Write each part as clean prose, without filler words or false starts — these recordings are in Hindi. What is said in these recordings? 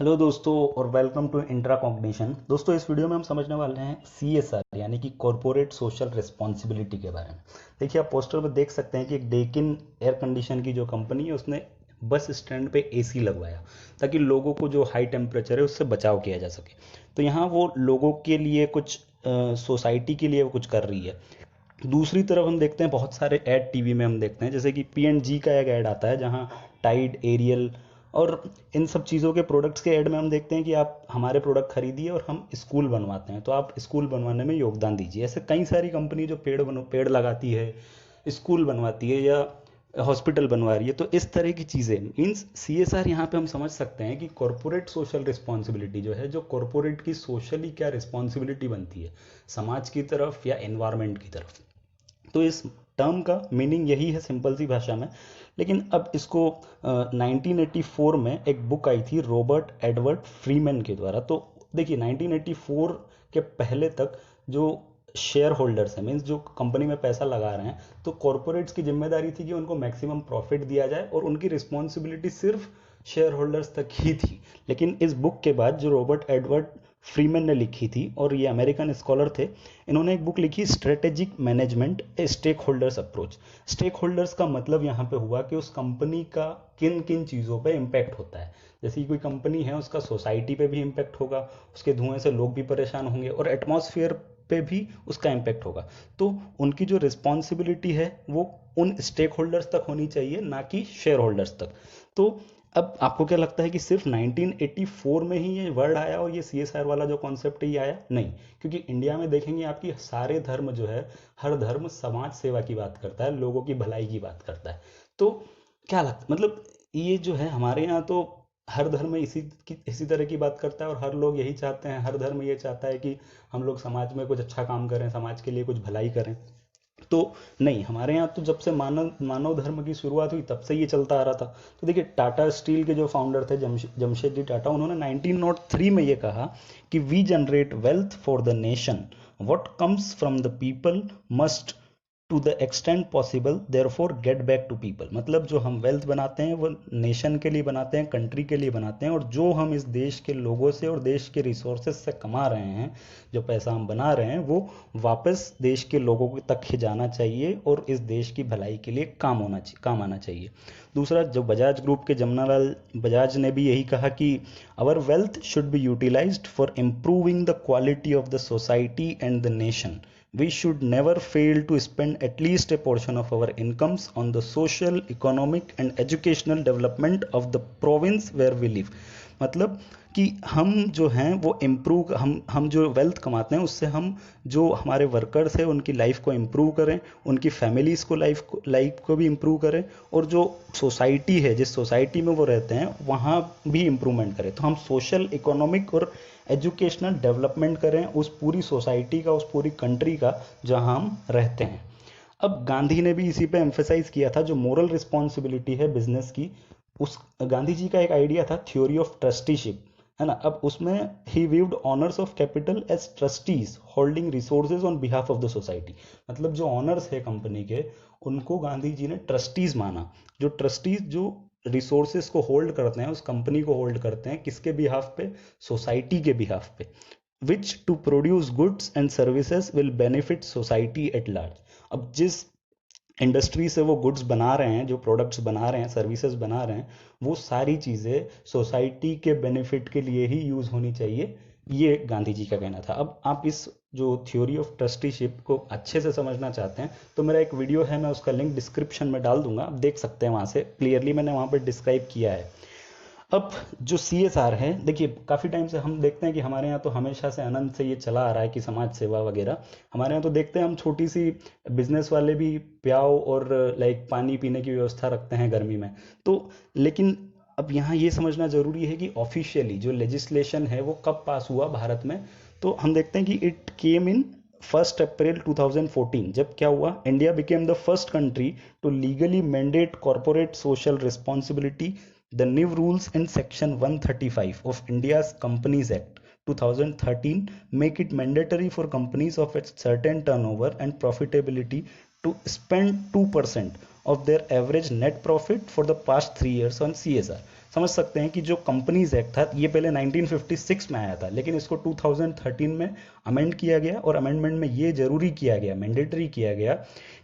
हेलो दोस्तों और वेलकम टू इंट्रा कॉग्निशन। दोस्तों इस वीडियो में हम समझने वाले हैं CSR यानी कि कॉरपोरेट सोशल रिस्पॉन्सिबिलिटी के बारे में। देखिए आप पोस्टर पर देख सकते हैं कि एक डेकिन एयर कंडीशन की जो कंपनी है उसने बस स्टैंड पे AC लगवाया ताकि लोगों को जो हाई टेम्परेचर है उससे बचाव किया जा सके। तो यहाँ वो लोगों के लिए कुछ सोसाइटी के लिए वो कुछ कर रही है। दूसरी तरफ हम देखते हैं बहुत सारे ऐड टीवी में हम देखते हैं, जैसे कि P&G का एक ऐड आता है जहाँ टाइड, एरियल और इन सब चीज़ों के प्रोडक्ट्स के ऐड में हम देखते हैं कि आप हमारे प्रोडक्ट खरीदिए और हम स्कूल बनवाते हैं, तो आप स्कूल बनवाने में योगदान दीजिए। ऐसे कई सारी कंपनी जो पेड़ लगाती है, स्कूल बनवाती है या हॉस्पिटल बनवा रही है। तो इस तरह की चीज़ें मीन्स CSR यहाँ पे हम समझ सकते हैं कि कॉरपोरेट सोशल रिस्पॉन्सिबिलिटी जो है, जो कॉरपोरेट की सोशली क्या रिस्पॉन्सिबिलिटी बनती है समाज की तरफ या एनवायरनमेंट की तरफ। तो इस टर्म का मीनिंग यही है सिंपल सी भाषा में। लेकिन अब इसको 1984 में एक बुक आई थी रॉबर्ट एडवर्ड फ्रीमैन के द्वारा। तो देखिए 1984 के पहले तक जो शेयर होल्डर्स हैं, मीन्स जो कंपनी में पैसा लगा रहे हैं, तो कॉरपोरेट्स की जिम्मेदारी थी कि उनको मैक्सिमम प्रॉफिट दिया जाए और उनकी रिस्पॉन्सिबिलिटी सिर्फ शेयर होल्डर्स तक ही थी। लेकिन इस बुक के बाद जो रॉबर्ट एडवर्ड फ्रीमैन ने लिखी थी, और ये अमेरिकन स्कॉलर थे, इन्होंने एक बुक लिखी strategic management a stake holders approach. Stake holders का मतलब यहाँ पे हुआ कि उस कंपनी का किन किन चीज़ों पे इम्पैक्ट होता है। जैसे कि कोई कंपनी है, उसका सोसाइटी पे भी इम्पैक्ट होगा, उसके धुएं से लोग भी परेशान होंगे और एटमॉस्फेयर पे भी उसका इम्पैक्ट होगा। तो उनकी जो रिस्पॉन्सिबिलिटी है वो उन स्टेक होल्डर्स तक होनी चाहिए, ना कि शेयर होल्डर्स तक। तो अब आपको क्या लगता है कि सिर्फ 1984 में ही ये वर्ड आया और ये CSR वाला जो कॉन्सेप्ट ही आया? नहीं, क्योंकि इंडिया में देखेंगे आपकी सारे धर्म जो है, हर धर्म समाज सेवा की बात करता है, लोगों की भलाई की बात करता है। तो क्या लगता, मतलब ये जो है हमारे यहाँ तो हर धर्म इसी तरह की बात करता है और हर लोग यही चाहते हैं, हर धर्म ये चाहता है कि हम लोग समाज में कुछ अच्छा काम करें, समाज के लिए कुछ भलाई करें। तो नहीं, हमारे यहाँ तो जब से मानव मानव धर्म की शुरुआत हुई तब से ये चलता आ रहा था। तो देखिए टाटा स्टील के जो फाउंडर थे जमशेदजी टाटा, उन्होंने 1903 में ये कहा कि we generate wealth for the nation, what comes from the people must to the extent possible therefore get back to people. मतलब जो हम वेल्थ बनाते हैं वो नेशन के लिए बनाते हैं, कंट्री के लिए बनाते हैं, और जो हम इस देश के लोगों से और देश के रिसोर्सेज से कमा रहे हैं, जो पैसा हम बना रहे हैं, वो वापस देश के लोगों तक ही जाना चाहिए और इस देश की भलाई के लिए काम आना चाहिए। दूसरा, जो बजाज ग्रुप के जमनालाल बजाज ने भी यही कहा कि our wealth should be utilized for improving the quality of the society and the nation. We should never fail to spend at least a portion of our incomes on the social, economic and educational development of the province where we live। मतलब कि हम जो हैं वो इम्प्रूव, हम जो वेल्थ कमाते हैं उससे हम जो हमारे वर्कर्स हैं उनकी लाइफ को इम्प्रूव करें, उनकी फैमिलीज़ को लाइफ को भी इम्प्रूव करें, और जो सोसाइटी है, जिस सोसाइटी में वो रहते हैं वहाँ भी इम्प्रूवमेंट करें। तो हम सोशल, इकोनॉमिक और एजुकेशनल डेवलपमेंट करें उस पूरी सोसाइटी का, उस पूरी कंट्री का जहाँ हम रहते हैं। अब गांधी ने भी इसी पे एम्फेसाइज किया था, जो मोरल रिस्पॉन्सिबिलिटी है बिजनेस की। उस गांधी जी का एक आइडिया था थ्योरी ऑफ ट्रस्टीशिप, है ना। अब उसमें ही viewed owners of capital as trustees holding resources on behalf of the society. मतलब जो ऑनर्स है कंपनी के, उनको गांधी जी ने ट्रस्टीज माना। जो ट्रस्टीज जो रिसोर्सेज को होल्ड करते हैं, उस कंपनी को होल्ड करते हैं, किसके बिहाफ पे? सोसाइटी के बिहाफ पे। Which to produce goods and services will benefit society at large. अब जिस इंडस्ट्री से वो गुड्स बना रहे हैं, जो प्रोडक्ट्स बना रहे हैं, सर्विसेज बना रहे हैं, वो सारी चीज़ें सोसाइटी के बेनिफिट के लिए ही यूज़ होनी चाहिए, ये गांधी जी का कहना था। अब आप इस जो थ्योरी ऑफ ट्रस्टीशिप को अच्छे से समझना चाहते हैं तो मेरा एक वीडियो है, मैं उसका लिंक डिस्क्रिप्शन में डाल दूंगा, आप देख सकते हैं, वहाँ से क्लियरली मैंने वहाँ पर डिस्क्राइब किया है। अब जो CSR है, देखिए काफ़ी टाइम से हम देखते हैं कि हमारे यहाँ तो हमेशा से अनंत से ये चला आ रहा है कि समाज सेवा वगैरह। हमारे यहाँ तो देखते हैं हम छोटी सी बिजनेस वाले भी प्याव और लाइक पानी पीने की व्यवस्था रखते हैं गर्मी में। तो लेकिन अब यहाँ ये समझना जरूरी है कि ऑफिशियली जो लेजिस्लेशन है वो कब पास हुआ भारत में। तो हम देखते हैं कि इट केम इन 1 अप्रैल 2014। जब क्या हुआ, India became the first country to legally mandate corporate social responsibility. The new rules in Section 135 of India's Companies Act 2013 make it mandatory for companies of a certain turnover and profitability to spend 2% of their average net profit for the past 3 years on CSR। समझ सकते हैं कि जो कंपनीज एक्ट था ये पहले 1956 में आया था, लेकिन इसको 2013 में अमेंड किया गया और अमेंडमेंट में ये जरूरी किया गया, मैंडेटरी किया गया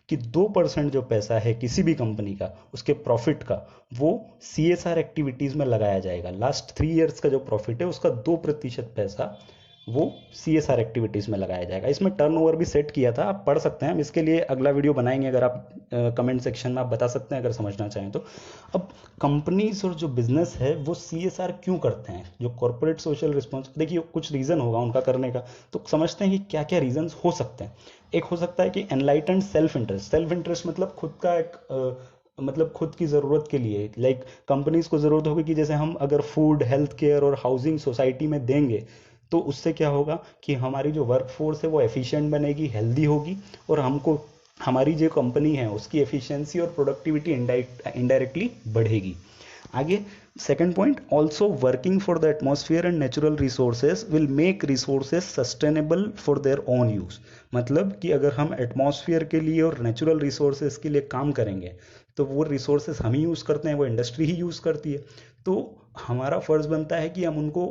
कि 2% जो पैसा है किसी भी कंपनी का उसके प्रॉफिट का वो CSR एक्टिविटीज़ में लगाया जाएगा। लास्ट 3 years का जो प्रॉफिट है उसका 2% पैसा वो CSR एक्टिविटीज़ में लगाया जाएगा। इसमें टर्नओवर भी सेट किया था, आप पढ़ सकते हैं, हम इसके लिए अगला वीडियो बनाएंगे, अगर आप कमेंट सेक्शन में आप बता सकते हैं अगर समझना चाहें तो। अब कंपनीज और जो बिजनेस है वो CSR क्यों करते हैं, जो कॉर्पोरेट सोशल रिस्पॉन्स, देखिए कुछ रीज़न होगा उनका करने का, तो समझते हैं कि क्या क्या रीजंस हो सकते हैं। एक हो सकता है कि enlightened self interest. Self interest मतलब खुद का एक मतलब खुद की ज़रूरत के लिए, लाइक कंपनीज को ज़रूरत होगी कि जैसे हम अगर फूड, हेल्थ केयर और हाउसिंग सोसाइटी में देंगे तो उससे क्या होगा कि हमारी जो वर्क फोर्स है वो एफिशिएंट बनेगी, हेल्दी होगी, और हमको हमारी जो कंपनी है उसकी एफिशिएंसी और प्रोडक्टिविटी इनडायरेक्टली बढ़ेगी। आगे second point, also working for the atmosphere and natural resources will make resources sustainable for their own use. मतलब कि अगर हम एटमॉस्फेयर के लिए और नेचुरल रिसोर्सेज के लिए काम करेंगे तो वो रिसोर्सेज हम ही यूज़ करते हैं, वो इंडस्ट्री ही यूज़ करती है, तो हमारा फर्ज बनता है कि हम उनको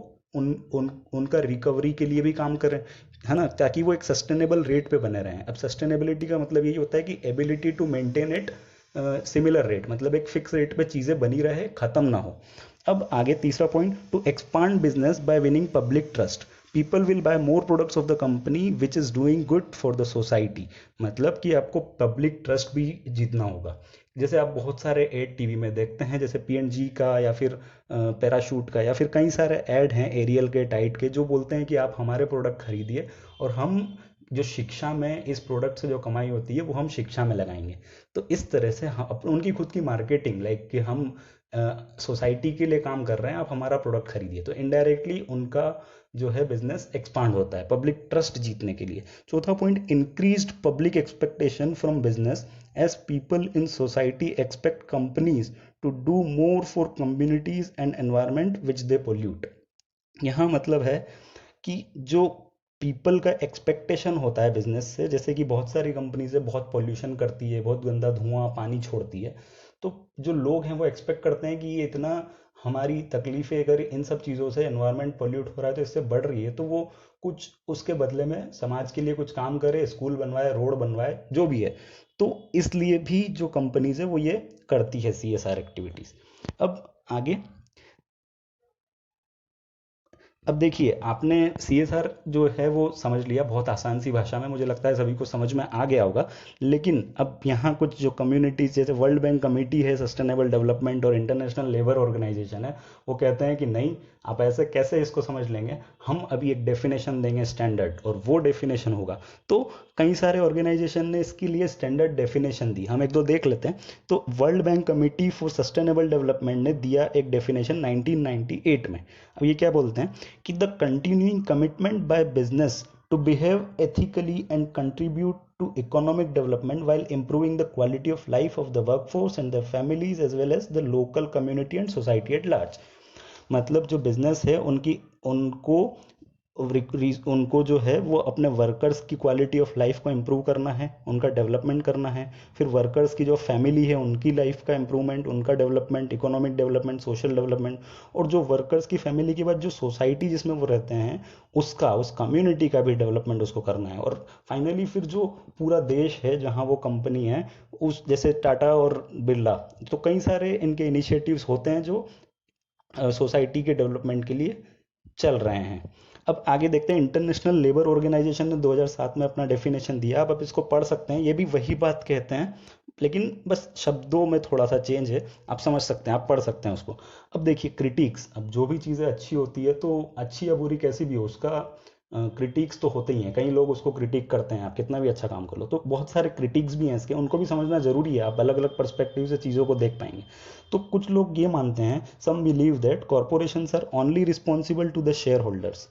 उनका रिकवरी के लिए भी काम करें, है ना, ताकि वो एक सस्टेनेबल रेट पे बने रहें। अब सस्टेनेबिलिटी का मतलब यही होता है कि ability to maintain it similar rate, मतलब एक फिक्स रेट पे चीज़ें बनी रहे, ख़त्म ना हो। अब आगे तीसरा point, to expand business by winning public trust, people will buy more products of the company which is doing good for the society. मतलब कि आपको पब्लिक ट्रस्ट भी जीतना होगा। जैसे आप बहुत सारे एड टीवी में देखते हैं, जैसे PNG का या फिर पैराशूट का या फिर कई सारे ऐड हैं एरियल के, टाइट के, जो बोलते हैं कि आप हमारे प्रोडक्ट खरीदिए और हम जो शिक्षा में इस प्रोडक्ट से जो कमाई होती है वो हम शिक्षा में लगाएंगे। तो इस तरह से उनकी खुद की मार्केटिंग, लाइक कि हम सोसाइटी के लिए काम कर रहे हैं, आप हमारा प्रोडक्ट खरीदिए, तो इनडायरेक्टली उनका जो है बिजनेस एक्सपांड होता है पब्लिक ट्रस्ट जीतने के लिए। चौथा point, increased public expectation from business as people in society expect companies to do more for communities and environment which they pollute. यहाँ मतलब है कि जो पीपल का एक्सपेक्टेशन होता है बिजनेस से, जैसे कि बहुत सारी कंपनीज है, बहुत पॉल्यूशन करती है, बहुत गंदा धुआं पानी छोड़ती है, तो जो लोग हैं वो एक्सपेक्ट करते हैं कि ये इतना हमारी तकलीफें, अगर इन सब चीज़ों से एनवायरनमेंट पोल्यूट हो रहा है तो इससे बढ़ रही है, तो वो कुछ उसके बदले में समाज के लिए कुछ काम करे, स्कूल बनवाए, रोड बनवाए, जो भी है। तो इसलिए भी जो कंपनीज है वो ये करती है CSR एक्टिविटीज़। अब आगे, अब देखिए आपने CSR जो है वो समझ लिया बहुत आसान सी भाषा में, मुझे लगता है सभी को समझ में आ गया होगा। लेकिन अब यहाँ कुछ जो कम्युनिटीज, जैसे वर्ल्ड बैंक कमेटी है सस्टेनेबल डेवलपमेंट और इंटरनेशनल लेबर ऑर्गेनाइजेशन है, वो कहते हैं कि नहीं, आप ऐसे कैसे इसको समझ लेंगे, हम अभी एक डेफिनेशन देंगे स्टैंडर्ड, और वो डेफिनेशन होगा। तो कई सारे ऑर्गेनाइजेशन ने इसके लिए स्टैंडर्ड डेफिनेशन दी, हम एक दो देख लेते हैं। तो world bank committee for sustainable development ने दिया एक डेफिनेशन 1998 में। अब ये क्या बोलते हैं कि the continuing commitment by business to behave ethically and contribute to economic development while improving the quality of life of the workforce and their families as well as the local community and society at large। मतलब जो बिजनेस है उनकी उनको जो है वो अपने वर्कर्स की क्वालिटी ऑफ लाइफ को इम्प्रूव करना है, उनका डेवलपमेंट करना है, फिर वर्कर्स की जो फैमिली है उनकी लाइफ का इम्प्रूवमेंट, उनका development, economic development, social development, और जो वर्कर्स की फैमिली के बाद जो सोसाइटी जिसमें वो रहते हैं उसका, उस कम्युनिटी का भी डेवलपमेंट उसको करना है, और फाइनली फिर जो पूरा देश है जहाँ वो कंपनी है, उस जैसे टाटा और बिरला, तो कई सारे इनके इनिशिएटिव्स होते हैं जो सोसाइटी के डेवलपमेंट के लिए चल रहे हैं। अब आगे देखते हैं, इंटरनेशनल लेबर ऑर्गेनाइजेशन ने 2007 में अपना डेफिनेशन दिया। अब आप इसको पढ़ सकते हैं, ये भी वही बात कहते हैं, लेकिन बस शब्दों में थोड़ा सा चेंज है, आप समझ सकते हैं, आप पढ़ सकते हैं उसको। अब देखिए क्रिटिक्स, अब जो भी चीज़ें अच्छी होती है, तो अच्छी या बुरी कैसी भी हो, उसका क्रिटिक्स तो होते ही हैं, कई लोग उसको क्रिटिक करते हैं, आप कितना भी अच्छा काम कर लो, तो बहुत सारे क्रिटिक्स भी हैं इसके, उनको भी समझना जरूरी है, आप अलग अलग पर्सपेक्टिव से चीज़ों को देख पाएंगे। तो कुछ लोग ये मानते हैं, some believe that corporations are only responsible to the share holders.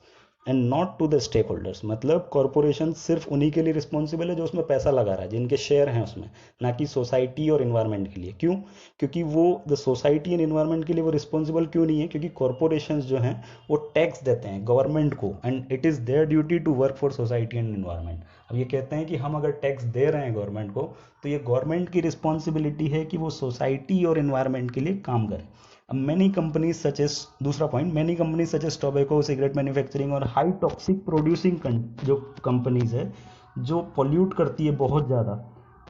And not to the stake holders. मतलब कॉरपोरेशन सिर्फ उन्हीं के लिए रिस्पॉन्सिबल है जो उसमें पैसा लगा रहा है, जिनके शेयर हैं उसमें, ना कि सोसाइटी और इन्वायरमेंट के लिए। क्यों? क्योंकि वो द सोसाइटी एंड इन्वायरमेंट के लिए वो रिस्पॉन्सिबल क्यों नहीं है? क्योंकि कॉरपोरेशन जो हैं वो टैक्स देते हैं गवर्नमेंट को, and it is their duty to work for society and environment. अब ये कहते हैं कि हम अगर टैक्स दे रहे हैं गवर्नमेंट को, तो ये गवर्नमेंट की रिस्पॉन्सिबिलिटी है कि वो सोसाइटी और इन्वायरमेंट के लिए काम करे। अब मैनी कंपनीज सच एस, दूसरा point, many companies such as tobacco, cigarette manufacturing और हाई टॉक्सिक प्रोड्यूसिंग जो कंपनीज है, जो पॉल्यूट करती है बहुत ज़्यादा,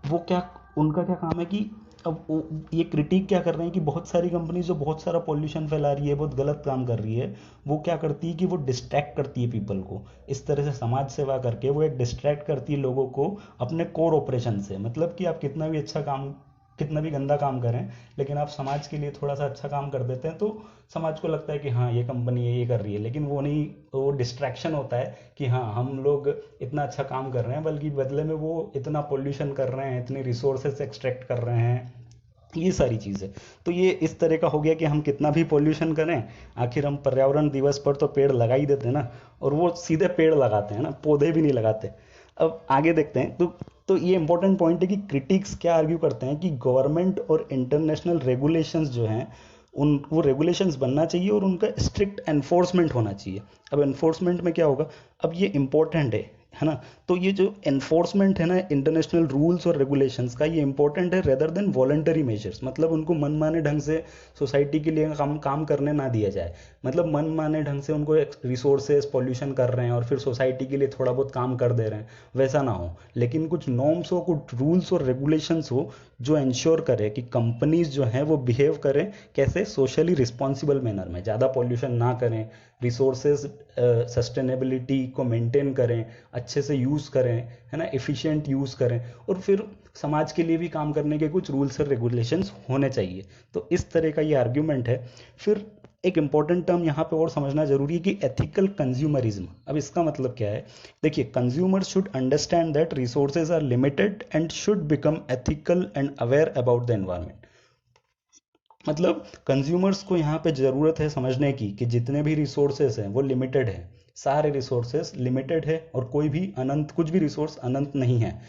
वो क्या, उनका क्या काम है कि अब ये क्रिटिक क्या कर रहे हैं कि बहुत सारी कंपनीज जो बहुत सारा पॉल्यूशन फैला रही है, बहुत गलत काम कर रही है, वो क्या करती है कि वो डिस्ट्रैक्ट करती है पीपल को। इस तरह से समाज सेवा करके वो एक डिस्ट्रैक्ट करती है लोगों को अपने कोर ऑपरेशन से। मतलब कि आप कितना भी अच्छा काम, कितना भी गंदा काम करें, लेकिन आप समाज के लिए थोड़ा सा अच्छा काम कर देते हैं तो समाज को लगता है कि हाँ ये कंपनी ये कर रही है, लेकिन वो नहीं, वो डिस्ट्रैक्शन होता है कि हाँ हम लोग इतना अच्छा काम कर रहे हैं, बल्कि बदले में वो इतना पोल्यूशन कर रहे हैं, इतनी रिसोर्सेज एक्सट्रैक्ट कर रहे हैं, ये सारी चीज़ें। तो ये इस तरह का हो गया कि हम कितना भी पोल्यूशन करें, आखिर हम पर्यावरण दिवस पर तो पेड़ लगा ही देते हैं ना, और वो सीधे पेड़ लगाते हैं ना, पौधे भी नहीं लगाते। अब आगे देखते हैं। तो ये इंपॉर्टेंट पॉइंट है कि क्रिटिक्स क्या आर्ग्यू करते हैं कि गवर्नमेंट और इंटरनेशनल रेगुलेशंस जो हैं, उन वो रेगुलेशंस बनना चाहिए और उनका स्ट्रिक्ट एनफोर्समेंट होना चाहिए। अब एनफोर्समेंट में क्या होगा? अब ये इंपॉर्टेंट है ना? तो ये जो एनफोर्समेंट है ना इंटरनेशनल रूल्स और रेगुलेशंस का, ये इंपॉर्टेंट है रेदर देन वॉलंटरी मेजर्स। मतलब उनको मनमाने ढंग से सोसाइटी के लिए काम करने ना दिया जाए। मतलब मनमाने ढंग से उनको रिसोर्सेज पॉल्यूशन कर रहे हैं और फिर सोसाइटी के लिए थोड़ा बहुत काम कर दे रहे हैं, वैसा ना हो। लेकिन कुछ नॉर्म्स हो, कुछ रूल्स और रेगुलेशंस हो जो इंश्योर करे कि कंपनीज जो हैं वो बिहेव करें कैसे, सोशली रिस्पॉन्सिबल मैनर में, ज़्यादा पॉल्यूशन ना करें, रिसोर्सेज सस्टेनेबिलिटी को मेंटेन करें, अच्छे से यूज़ करें, है ना, एफिशिएंट यूज़ करें, और फिर समाज के लिए भी काम करने के कुछ रूल्स और रेगुलेशंस होने चाहिए। तो इस तरह का ये आर्ग्यूमेंट है। फिर एक इंपॉर्टेंट टर्म यहाँ पे और समझना जरूरी है कि एथिकल कंज्यूमरिज्म। अब इसका मतलब क्या है? देखिए, consumers should understand that resources are limited and should become ethical and aware about the environment. मतलब कंज्यूमर्स को यहाँ पे ज़रूरत है समझने की कि जितने भी रिसोर्सेस हैं वो लिमिटेड है, सारे रिसोर्सेस लिमिटेड है, और कोई भी अनंत, कुछ भी रिसोर्स अनंत नहीं है।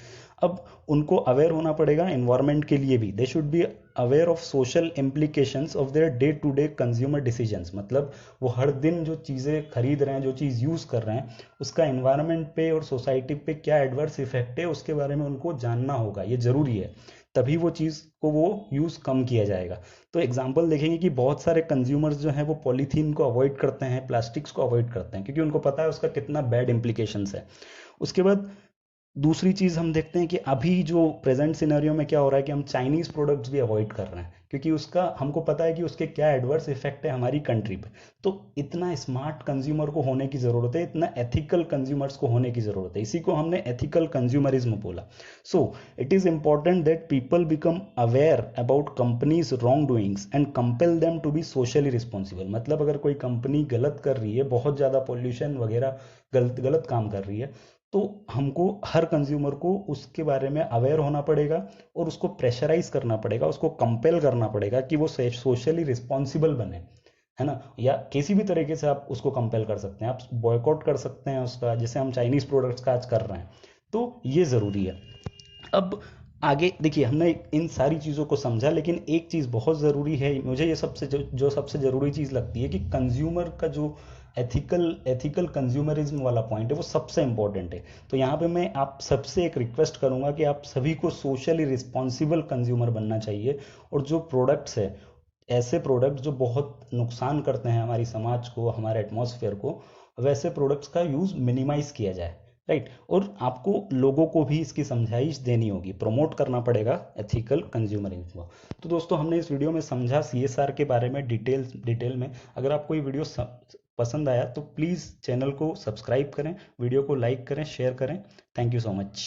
अब उनको अवेयर होना पड़ेगा एनवायरनमेंट के लिए भी। They should be aware of social implications of their day to day consumer decisions. मतलब वो हर दिन जो चीज़ें खरीद रहे हैं, जो चीज़ यूज़ कर रहे हैं, उसका एनवायरनमेंट पे और सोसाइटी पे क्या एडवर्स इफेक्ट है, उसके बारे में उनको जानना होगा, ये ज़रूरी है। तभी वो चीज़ को वो यूज़ कम किया जाएगा। तो एग्जाम्पल देखेंगे कि बहुत सारे कंज्यूमर्स जो हैं वो पॉलीथीन को अवॉइड करते हैं, प्लास्टिक्स को अवॉइड करते हैं, क्योंकि उनको पता है उसका कितना बैड इम्प्लीकेशंस है। उसके बाद दूसरी चीज़ हम देखते हैं कि अभी जो प्रेजेंट सिनेरियो में क्या हो रहा है कि हम चाइनीज़ प्रोडक्ट्स भी अवॉइड कर रहे हैं, क्योंकि उसका हमको पता है कि उसके क्या एडवर्स इफेक्ट है हमारी कंट्री पे। तो इतना स्मार्ट कंज्यूमर को होने की ज़रूरत है, इतना एथिकल कंज्यूमर्स को होने की ज़रूरत है। इसी को हमने एथिकल कंज्यूमरिज्म बोला। So it is important that people become aware about companies wrong doings and compel them to be socially responsible. मतलब अगर कोई कंपनी गलत कर रही है, बहुत ज़्यादा पॉल्यूशन वगैरह, गलत गलत काम कर रही है, तो हमको, हर कंज्यूमर को उसके बारे में अवेयर होना पड़ेगा और उसको प्रेशराइज करना पड़ेगा, उसको कंपेल करना पड़ेगा कि वो सोशली रिस्पॉन्सिबल बने, है ना। या किसी भी तरीके से आप उसको कंपेल कर सकते हैं, आप बॉयकॉट कर सकते हैं उसका, जैसे हम चाइनीज प्रोडक्ट्स का आज कर रहे हैं। तो ये ज़रूरी है। अब आगे देखिए, हमने इन सारी चीज़ों को समझा, लेकिन एक चीज़ बहुत ज़रूरी है, मुझे ये सबसे जो सबसे ज़रूरी चीज़ लगती है कि कंज्यूमर का जो एथिकल कंज्यूमरिज्म वाला पॉइंट है वो सबसे इंपॉर्टेंट है। तो यहाँ पे मैं आप सबसे एक रिक्वेस्ट करूँगा कि आप सभी को सोशली रिस्पॉन्सिबल कंज्यूमर बनना चाहिए, और जो प्रोडक्ट्स है, ऐसे प्रोडक्ट जो बहुत नुकसान करते हैं हमारी समाज को, हमारे एटमॉस्फेयर को, वैसे प्रोडक्ट्स का यूज़ मिनिमाइज किया जाए, राइट। और आपको लोगों को भी इसकी समझाइश देनी होगी, प्रमोट करना पड़ेगा एथिकल कंज्यूमरिज्म को। तो दोस्तों, हमने इस वीडियो में समझा सीएसआर के बारे में डिटेल में। अगर आपको ये वीडियो पसंद आया तो प्लीज़ चैनल को सब्सक्राइब करें, वीडियो को लाइक करें, शेयर करें। Thank you so much.